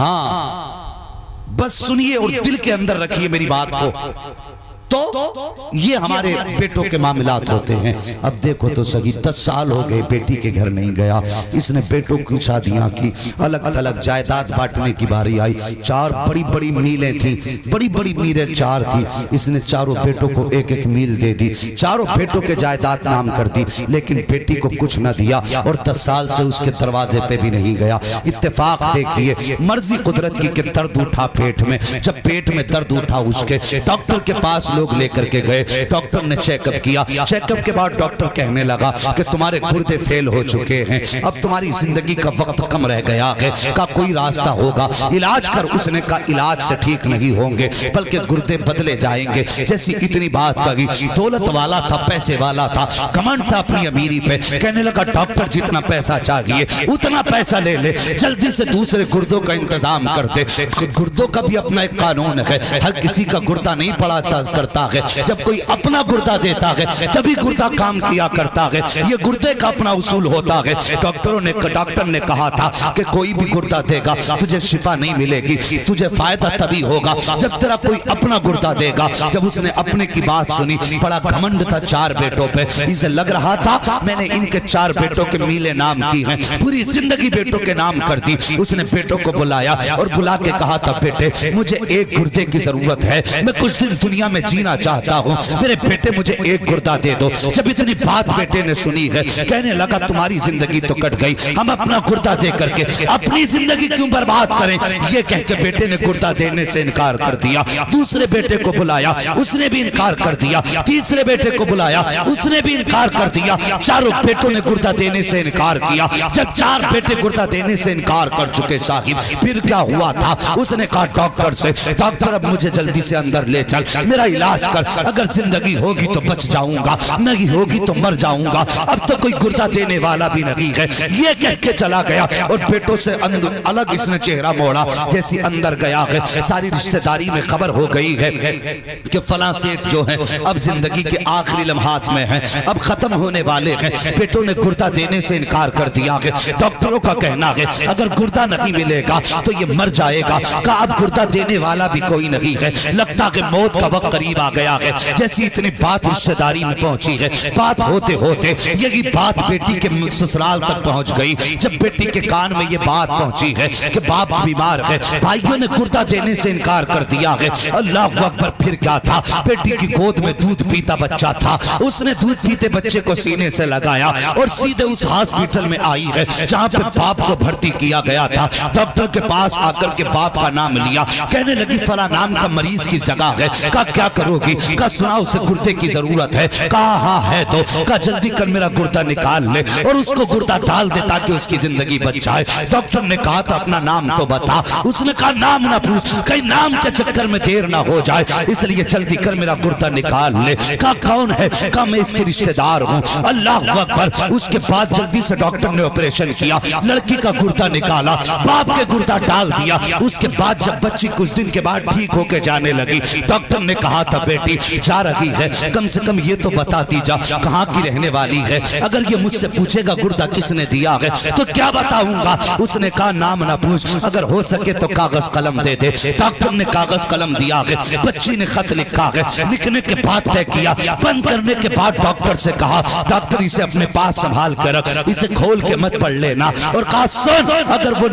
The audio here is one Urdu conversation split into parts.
ہاں بس سنیے اور دل کے اندر رکھیے میری بات کو. تو یہ ہمارے بیٹوں کے معاملات ہوتے ہیں. اب دیکھو تو صحیح 10 سال ہو گئے بیٹی کے گھر نہیں گیا. اس نے بیٹوں کی شادیاں کی, الگ الگ جائیداد بانٹنے کی باری آئی. 4 بڑی بڑی میلیں تھیں, بڑی بڑی میلیں 4 تھی. اس نے چاروں بیٹوں کو ایک ایک میل دے دی, چاروں بیٹوں کے جائیداد نام کر دی, لیکن بیٹی کو کچھ نہ دیا اور 10 سال سے اس کے دروازے پہ بھی نہیں گیا. اتفاق دیکھیے, مرضی قدرت کی کہ درد اٹھا پیٹ میں. جب پیٹ میں درد اٹھا اس کے, ڈاکٹر کے پاس لوگ لے کر کے گئے. ڈاکٹر نے چیک اپ کیا. چیک اپ کے بعد ڈاکٹر کہنے لگا کہ تمہارے گردے فیل ہو چکے ہیں, اب تمہاری زندگی کا وقت کم رہ گیا ہے, کا کوئی راستہ ہوگا علاج کر. اس نے کہا علاج سے ٹھیک نہیں ہوں گے بلکہ گردے بدلے جائیں گے. جیسی اتنی بات کہی, دولت والا تھا, پیسے والا تھا, گھمنڈ تھا اپنی امیری پہ. کہنے لگا ڈاکٹر جتنا پیسہ چاہیے اتنا پیسہ لے لے, جلدی سے دوسرے گردوں کا انتظام کر دے. گردوں کا بھی اپنا ایک قانون ہے, ہر کسی کا گردہ نہیں پڑا کرتا ہے. جب کوئی اپنا گردہ دیتا ہے تبھی گردہ کام کیا کرتا ہے. یہ گردے کا اپنا اصول ہوتا ہے. ڈاکٹر نے کہا تھا کہ کوئی بھی گردہ دے گا تجھے شفا نہیں ملے گی, تجھے فائدہ تبھی ہوگا جب تیرا کوئی اپنا گردہ دے گا. جب اس نے اپنے کی بات سنی, بڑا گھمنڈ تھا 4 بیٹوں پہ. اسے لگ رہا تھا میں نے ان کے 4 بیٹوں کے میلے نام کی ہیں, پوری زندگی بیٹوں کے نام کر دی. اس نے بیٹوں کو بلایا اور بلا کے کہا تھا بیٹے مجھے ایک گردے کی ضرورت ہے, میں کچھ دن دنیا میں جینا چاہتا ہوں, میرے بیٹے مجھے ایک گردہ دے دو. جب اتنی بات بیٹے نے سنی ہے, کہنے لگا تمہاری زندگی تو کٹ گئی, ہم اپنا گردہ دے کر کے اپنی زندگی کیوں برباد کریں. یہ کہہ کے بیٹے نے گردہ دینے سے انکار کر دیا. دوسرے بیٹے کو بلایا, اس نے بھی انکار کر دیا. تیسرے بیٹے کو بلایا, اس نے بھی انکار کر دیا. چاروں بیٹوں نے گردہ دینے سے انکار کیا. جب 4 بیٹے گردہ دینے سے انکار کر چکے صاحب, پھر کیا ہوا تھا, اس نے کہا ڈاکٹر سے ڈاکٹر اب مجھے جلدی سے اندر لے چل, میرا علاج کر, اگر زندگی ہوگی تو بچ جاؤں گا, نہیں ہوگی تو مر جاؤں گا, اب تو کوئی گردہ دینے والا بھی نہیں ہے. یہ کہہ کے چلا گیا اور بیٹوں سے الگ اس نے چہرہ موڑا. جیسی اندر گیا ہے, ساری رشتہ داری میں خبر ہو گئی ہے کہ فلاں سیٹ جو ہیں اب زندگی کے آخری لمحات میں ہیں, اب ختم ہونے والے ہیں. بیٹوں نے گردہ دینے سے انکار کر دیا ہے. ڈاکٹروں کا کہنا ہے اگر گردہ نہیں ملے گا تو یہ مر جائے گا. کہا اب گردہ دینے والا بھی کوئی نہیں ہے, لگتا کہ موت کا وقت قریب آ گیا ہے. جیسی اتنی بات رشتہ داری میں پہنچی ہے, بات ہوتے ہوتے یہی بات بیٹی کے سسرال تک پہنچ گئی. جب بیٹی کے کان میں یہ بات پہنچی ہے کہ باپ بیمار ہے, بھائیوں نے گردہ دینے سے انکار کر دیا ہے. اللہ اکبر, پھر کیا تھا, بیٹی کی گود میں دودھ پیتا بچہ تھا. اس نے دودھ پیتے بچے کو سینے سے لگایا اور سیدھے اس ہاسپٹل میں آئی ہے جہاں پہ باپ کو بھرتی کیا گیا تھا. ڈاکٹر کے پاس آ کر کے باپ کا نام لیا, کہنے لگی فلاں نام کا مریض کی جگہ ہے. کہا کیا کرو گی, کہا سنا اسے گردے کی ضرورت ہے. کہا ہاں ہے تو, کہا جلدی کر میرا گردہ نکال لے اور اس کو گردہ ڈال دے تاکہ اس کی زندگی بچ جائے. ڈاکٹر نے کہا تھا اپنا نام تو بتا. اس نے کہا نام نہ پوچھ, کہیں نام کے چکر میں دیر نہ ہو جائے, اس لیے جلدی کر میرا گردہ نکال لے. کہا کون ہے, کہا میں اس کے رشتہ دار ہوں. اللہ اکبر. اس کے بعد جلدی سے ڈاکٹر نے آپریشن کیا, لڑکی کا گردہ نکالا, باپ کے گردہ ڈال دیا. اس کے بعد جب بچی کچھ دن کے بعد ٹھیک ہو کے جانے لگی, ڈاکٹر نے کہا تھا بیٹی جا رہی ہے, کم سے کم یہ تو بتاتی جا کہاں کی رہنے والی ہے. اگر یہ مجھ سے پوچھے گا گردہ کس نے دیا ہے تو کیا بتاؤں گا. اس نے کہا نام نہ پوچھ, اگر ہو سکے تو کاغذ قلم دے دے. ڈاکٹر نے کاغذ قلم دیا ہے, بچی نے خط لکھا ہے. لکھنے کے بعد طے کیا, بند کرنے کے بعد ڈاکٹر سے کہا ڈاکٹر اسے اپنے پاس سنبھال کے رکھ, اسے کھول کے مت پڑھ لینا. اور کہا سن, اگر وہ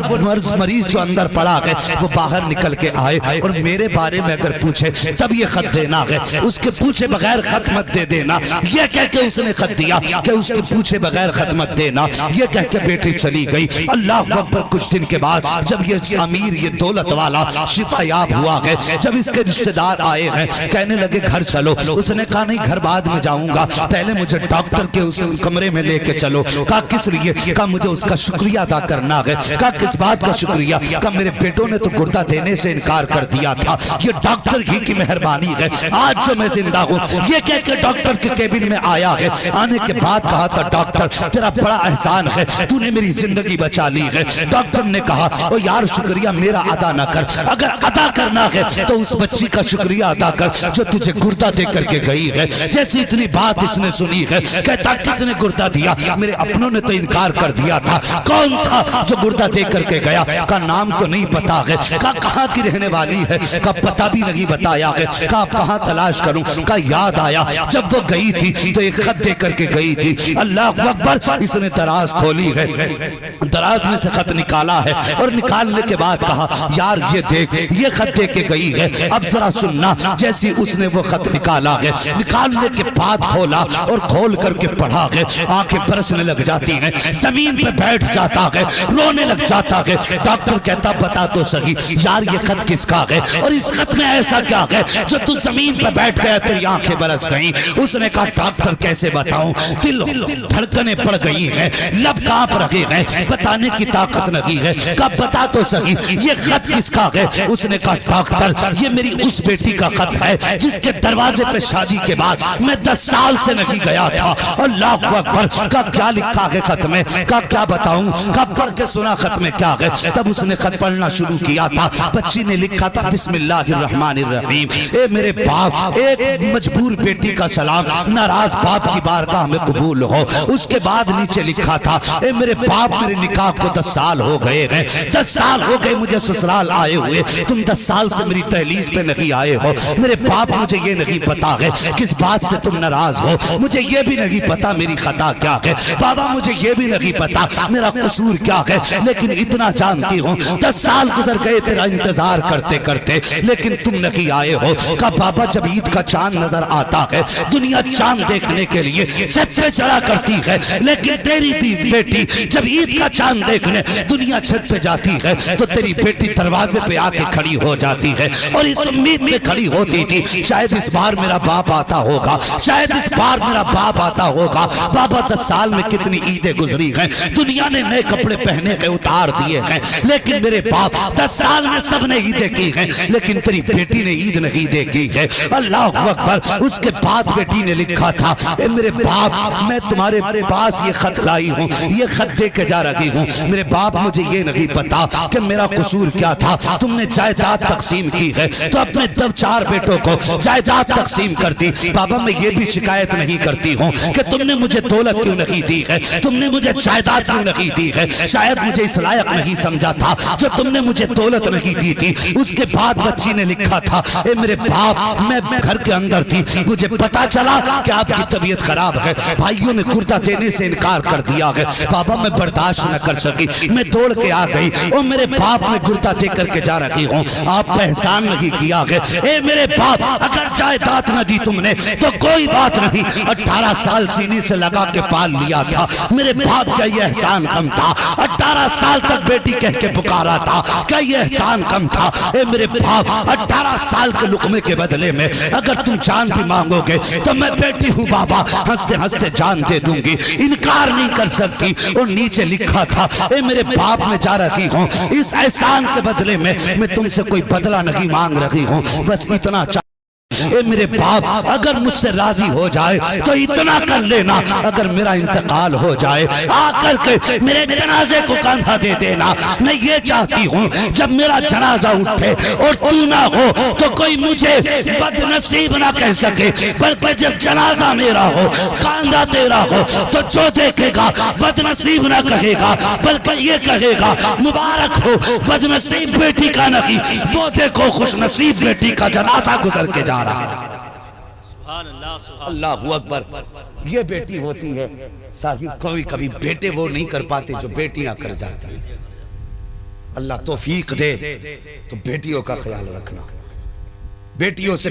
مریض جو اندر پڑا ہے وہ باہر نکل کے آئے اور میرے بارے میں اگر پوچھے تب یہ خط دینا ہے, اس کے پوچھے بغیر خط مت دے دینا. یہ کہہ کے اس نے خط دیا کہ اس کے پوچھے بغیر خط مت دینا. یہ کہہ کے بیٹی چلی گئی. اللہ اکبر. کچھ دن کے بعد جب یہ امیر, یہ دولت والا شفا یاب ہوا ہے, جب اس کے رشتہ دار آئے ہیں, کہنے لگے گھر چلو. اس نے کہا نہیں گھر بعد میں جاؤں گا, پہلے مجھے ڈاکٹر کے اس کمرے میں لے کے چلو. کہا کس لیے, کہا مجھے اس کا شکریہ ادا کرنا ہے. کہا کس بات کا شکریہ, کہا میرے بیٹوں نے تو گردہ دینے سے انکار کر دیا تھا, یہ ڈاکٹر ہی کی مہربانی ہے آج جو میں زندہ ہوں یہ کہہ کے ڈاکٹر کے کیبن میں آیا ہے. آنے کے بعد کہا تھا ڈاکٹر تیرا بڑا احسان ہے, تو نے میری زندگی بچا لی ہے. ڈاکٹر نے کہا او یار شکریہ میرا ادا نہ کر, اگر ادا کرنا ہے تو اس بچی کا شکریہ ادا کر جو تجھے گردہ دے کر کے گئی ہے. جیسی اتنی بات اس نے سنی ہے کہتا کس نے گردہ دیا؟ میرے اپنوں نے تو انکار کر دیا تھا. کون تھا جو گردہ دے کر کے گیا؟ کا نام تو نہیں پتا ہے. کا کہاں کی رہنے والی ہے؟ کا پتہ بھی نہیں بتایا ہے. کا کہاں تلاش کروں؟ کا یاد آیا جب وہ گئی تھی تو ایک خط دے کر کے گئی تھی. اللہ اکبر, اس نے دراز کھولی ہے, دراز میں سے خط نکالا ہے اور نکالنے کے بعد کہا یار یہ دیکھ یہ خط دے کے گئی ہے. اب ذرا سننا, جیسی اس نے وہ خط نکالا ہے, نکالنے کے بعد کھولا اور کھول کر کے پڑھا ہے, آنکھیں برسنے لگ جاتی ہیں, زمین پہ بیٹھ جاتا ہے, رونے لگ جاتا ہے. ڈاکٹر کہتا بتا تو صحیح یار یہ خط کس کا ہے اور اس خط میں ایسا کیا ہے جو تو زمین پہ بیٹھ گیا تیری آنکھیں برس گئیں؟ اس نے کہا ڈاکٹر کیسے بتاؤں, دل دھڑکنے پڑ گئی ہیں, لب کانپ رہے ہیں, بتانے کی طاقت نہیں ہے. کہا بتا تو صحیح یہ خط کس کا ہے؟ اس نے کہا ڈاکٹر یہ میری اس بیٹی کا خط ہے جس کے دروازے پہ شادی کے بعد میں 10 سال سے نہیں گیا تھا. اللہ اکبر. کہا کیا لکھا ہے خط میں؟ کہا کیا بتاؤں؟ کہا پڑھ کے سنا خط میں کیا ہے. تب اس نے خط پڑھنا شروع کیا تھا. بچی نے لکھا تھا بسم اللہ الرحمن الرحیم, اے میرے باپ ایک مجبور بیٹی کا سلام, ناراض باپ کی بارگاہ میں قبول ہو. اس کے بعد نیچے لکھا تھا اے میرے باپ میرے نکاح کو 10 سال ہو گئے ہیں, 10 سال ہو گئے مجھے سسرال آئے ہوئے, تم 10 سال سے میری دہلیز پہ نہیں آئے ہو. میرے باپ مجھے یہ نہیں پتا ہے کس بات سے تم ناراض ہو, مجھے یہ بھی نہیں پتا میری خطا کیا ہے. بابا مجھے یہ بھی نہیں پتا میرا قصور کیا ہے, لیکن اتنا جانتی ہوں 10 سال گزر گئے تیرا انتظار کرتے کرتے لیکن تم نہیں آئے ہو. کہا بابا جب عید کا چاند نظر آتا ہے دنیا چاند دیکھنے کے لیے چھت پہ چڑھا کرتی ہے, لیکن تیری بیٹی جب عید کا چاند دیکھنے دنیا چھت پہ جاتی ہے تو تیری بیٹی دروازے پہ آ کے کھڑی ہو جاتی ہے اور اس امید میں کھڑی ہوتی تھی شاید اس بار میرا باپ آتا ہوگا, شاید اس بار میرا باپ آتا ہوگا. بابا 10 سال میں کتنی عیدیں گزری ہیں, دنیا نے نئے کپڑے پہنے کے اتار دیے ہیں, لیکن میرے باپ 10 سال میں سب نے عیدیں کی ہیں, لیکن تیری بیٹی نے عید نہیں دے کی ہے. اللہ اکبر. اس کے بعد بیٹی نے لکھا تھا اے میرے باپ میں تمہارے پاس یہ خط لائی ہوں, یہ خط دے کے جا رہی ہوں. میرے باپ مجھے یہ نہیں پتا کہ میرا قصور کیا تھا. تم نے جائیداد تقسیم کی ہے تو اپنے 4 بیٹوں کو جائیداد تقسیم کر دی. بابا میں یہ بھی شکایت نہیں کرتی ہوں کہ تم نے مجھے دولت کیوں نہیں دی ہے, تم نے مجھے جائیداد کیوں نہیں دی ہے, شاید مجھے اس لائق نہیں سمجھا تھا جو تم نے مجھے دولت نہیں دی تھی. اس کے بعد بچی نے لکھا تھا اے میرے باپ میں گھر کے اندر تھی, مجھے پتا چلا کہ آپ کی طبیعت خراب ہے, بھائیوں نے گردہ دینے سے انکار کر دیا ہے. بابا میں برداشت نہ کر سکی, میں دوڑ کے آ گئی اور میرے باپ میں گردہ دے کر کے جا رہی ہوں, آپ پہ احسان نہیں کیا ہے. اے میرے باپ اگر جائیداد نہ دی تم نے تو کوئی بات نہیں, 18 سال سینے سے لگا کے پال لیا تھا. میرے باپ کا یہ احسان کم تھا, 18 سال تک بیٹی کہہ کے پکارا تھا, کیا یہ احسان کم تھا؟ اے میرے باپ 18 سال کے لقمے کے بدلے میں اگر تم جان بھی مانگو گے تو میں بیٹی ہوں بابا, ہنستے ہنستے جان دے دوں گی, انکار نہیں کر سکتی. اور نیچے لکھا تھا اے میرے باپ میں جا رہی ہوں, اس احسان کے بدلے میں تم سے کوئی بدلہ نہیں مانگ رہی ہوں, بس اتنا اے میرے باپ اگر مجھ سے راضی ہو جائے تو اتنا کر لینا, اگر میرا انتقال ہو جائے آ کر کے میرے جنازے کو کاندھا دے دینا. میں یہ چاہتی ہوں جب میرا جنازہ اٹھے اور تو نہ ہو تو کوئی مجھے بد نصیب نہ کہہ سکے, بلکہ جب جنازہ میرا ہو کاندھا تیرا ہو تو جو دیکھے گا بد نصیب نہ کہے گا بلکہ یہ کہے گا مبارک ہو, بد نصیب بیٹی کا نہیں, وہ دیکھو خوش نصیب بیٹی کا جنازہ گزر کے جا رہا. اللہ اکبر. یہ بیٹی ہوتی ہے صاحب, کبھی بیٹے وہ نہیں کر پاتے جو بیٹیاں کر جاتی ہیں. اللہ توفیق دے تو بیٹیوں کا خیال رکھنا, بیٹیوں سے